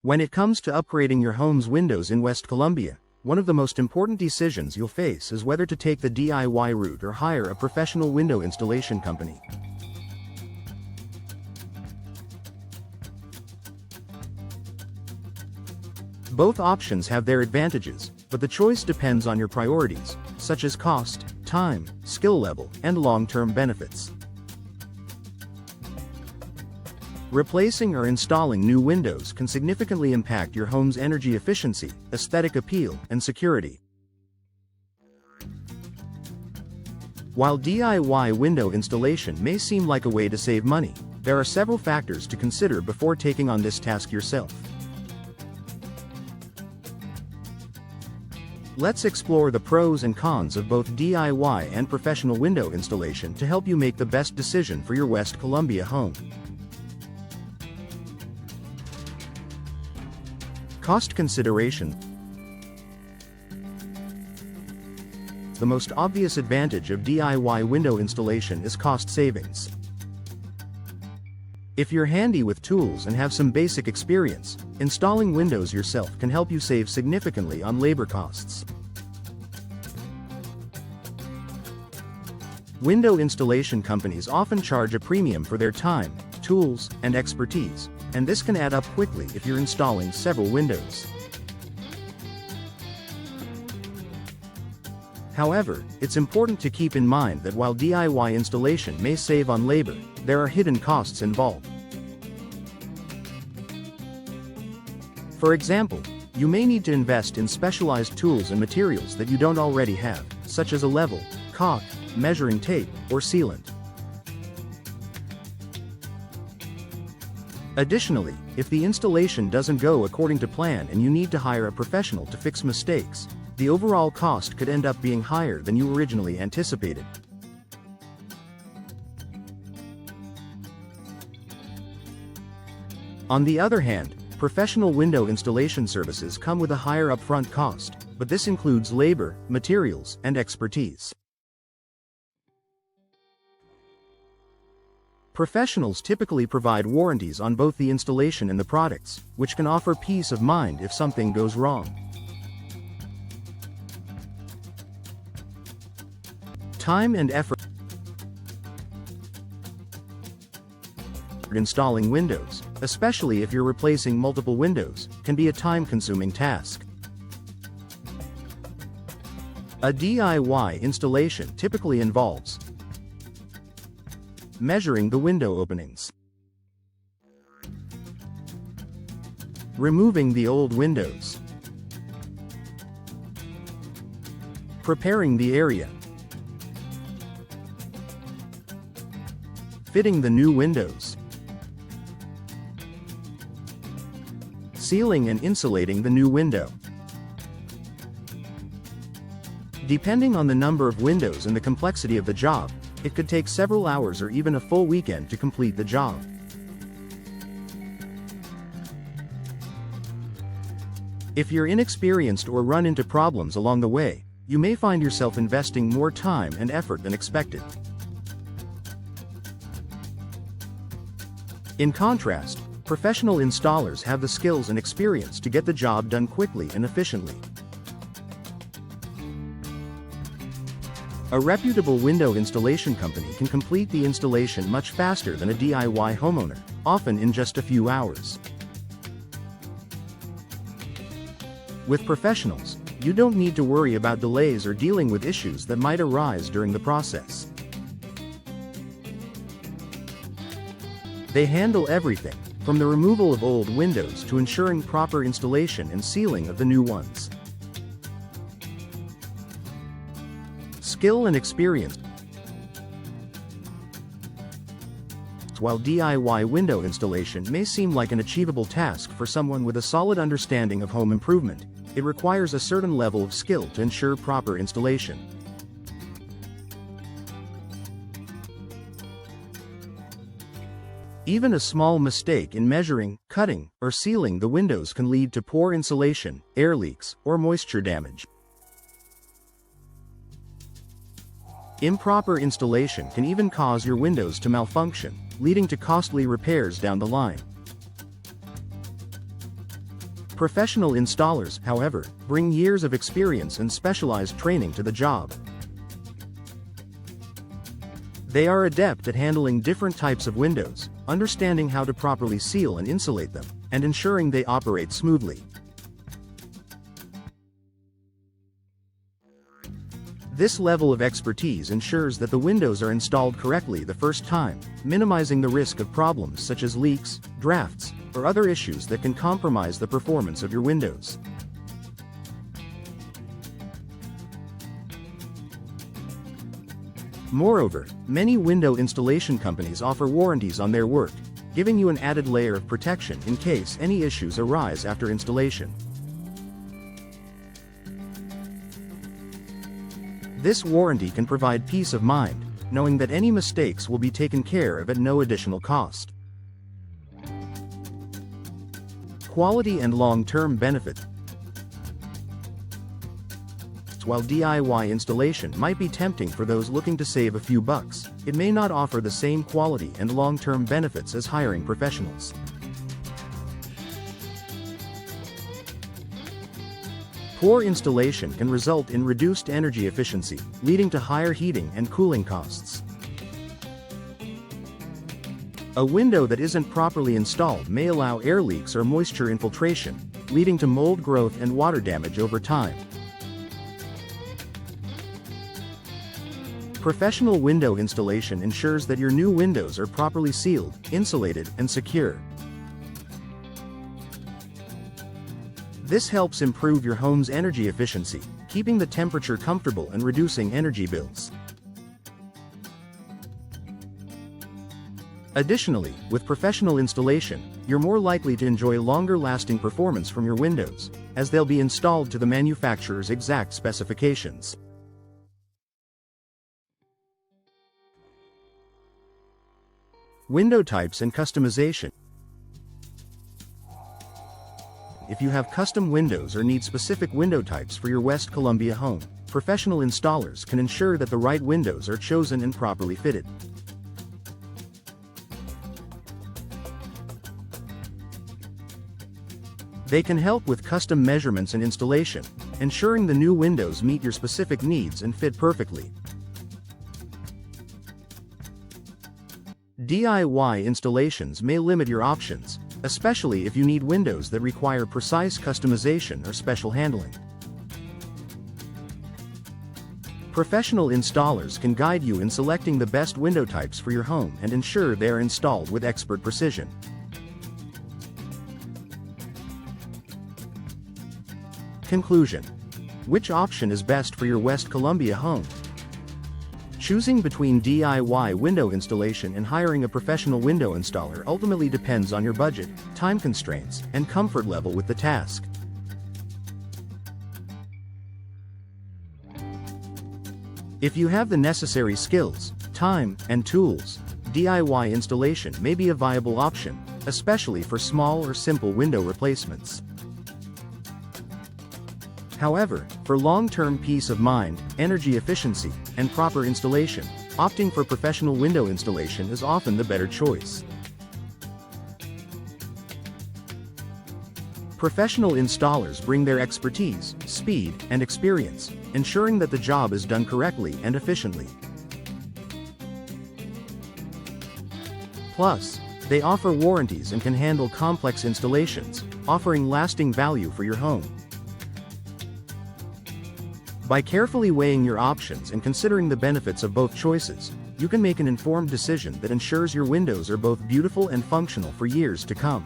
When it comes to upgrading your home's windows in West Colombia, one of the most important decisions you'll face is whether to take the DIY route or hire a professional window installation company. Both options have their advantages, but the choice depends on your priorities, such as cost, time, skill level, and long-term benefits. Replacing or installing new windows can significantly impact your home's energy efficiency, aesthetic appeal, and security. While DIY window installation may seem like a way to save money, there are several factors to consider before taking on this task yourself. Let's explore the pros and cons of both DIY and professional window installation to help you make the best decision for your West Colombia home. Cost consideration. The most obvious advantage of DIY window installation is cost savings. If you're handy with tools and have some basic experience, installing windows yourself can help you save significantly on labor costs. Window installation companies often charge a premium for their time, tools, and expertise, and this can add up quickly if you're installing several windows. However, it's important to keep in mind that while DIY installation may save on labor, there are hidden costs involved. For example, you may need to invest in specialized tools and materials that you don't already have, such as a level, caulk, measuring tape, or sealant. Additionally, if the installation doesn't go according to plan and you need to hire a professional to fix mistakes, the overall cost could end up being higher than you originally anticipated. On the other hand, professional window installation services come with a higher upfront cost, but this includes labor, materials, and expertise. Professionals typically provide warranties on both the installation and the products, which can offer peace of mind if something goes wrong. Time and effort installing windows, especially if you're replacing multiple windows, can be a time-consuming task. A DIY installation typically involves measuring the window openings, removing the old windows, preparing the area, fitting the new windows, sealing and insulating the new window. Depending on the number of windows and the complexity of the job, it could take several hours or even a full weekend to complete the job. If you're inexperienced or run into problems along the way, you may find yourself investing more time and effort than expected. In contrast, professional installers have the skills and experience to get the job done quickly and efficiently. A reputable window installation company can complete the installation much faster than a DIY homeowner, often in just a few hours. With professionals, you don't need to worry about delays or dealing with issues that might arise during the process. They handle everything, from the removal of old windows to ensuring proper installation and sealing of the new ones. Skill and experience. While DIY window installation may seem like an achievable task for someone with a solid understanding of home improvement, it requires a certain level of skill to ensure proper installation. Even a small mistake in measuring, cutting, or sealing the windows can lead to poor insulation, air leaks, or moisture damage. Improper installation can even cause your windows to malfunction, leading to costly repairs down the line. Professional installers, however, bring years of experience and specialized training to the job. They are adept at handling different types of windows, understanding how to properly seal and insulate them, and ensuring they operate smoothly. This level of expertise ensures that the windows are installed correctly the first time, minimizing the risk of problems such as leaks, drafts, or other issues that can compromise the performance of your windows. Moreover, many window installation companies offer warranties on their work, giving you an added layer of protection in case any issues arise after installation. This warranty can provide peace of mind, knowing that any mistakes will be taken care of at no additional cost. Quality and long-term benefit. While DIY installation might be tempting for those looking to save a few bucks, it may not offer the same quality and long-term benefits as hiring professionals. Poor installation can result in reduced energy efficiency, leading to higher heating and cooling costs. A window that isn't properly installed may allow air leaks or moisture infiltration, leading to mold growth and water damage over time. Professional window installation ensures that your new windows are properly sealed, insulated, and secure. This helps improve your home's energy efficiency, keeping the temperature comfortable and reducing energy bills. Additionally, with professional installation, you're more likely to enjoy longer-lasting performance from your windows, as they'll be installed to the manufacturer's exact specifications. Window types and customization. If you have custom windows or need specific window types for your West Columbia home, professional installers can ensure that the right windows are chosen and properly fitted. They can help with custom measurements and installation, ensuring the new windows meet your specific needs and fit perfectly. DIY installations may limit your options, especially if you need windows that require precise customization or special handling. Professional installers can guide you in selecting the best window types for your home and ensure they are installed with expert precision. Conclusion. Which option is best for your West Columbia home? Choosing between DIY window installation and hiring a professional window installer ultimately depends on your budget, time constraints, and comfort level with the task. If you have the necessary skills, time, and tools, DIY installation may be a viable option, especially for small or simple window replacements. However, for long-term peace of mind, energy efficiency, and proper installation, opting for professional window installation is often the better choice. Professional installers bring their expertise, speed, and experience, ensuring that the job is done correctly and efficiently. Plus, they offer warranties and can handle complex installations, offering lasting value for your home. By carefully weighing your options and considering the benefits of both choices, you can make an informed decision that ensures your windows are both beautiful and functional for years to come.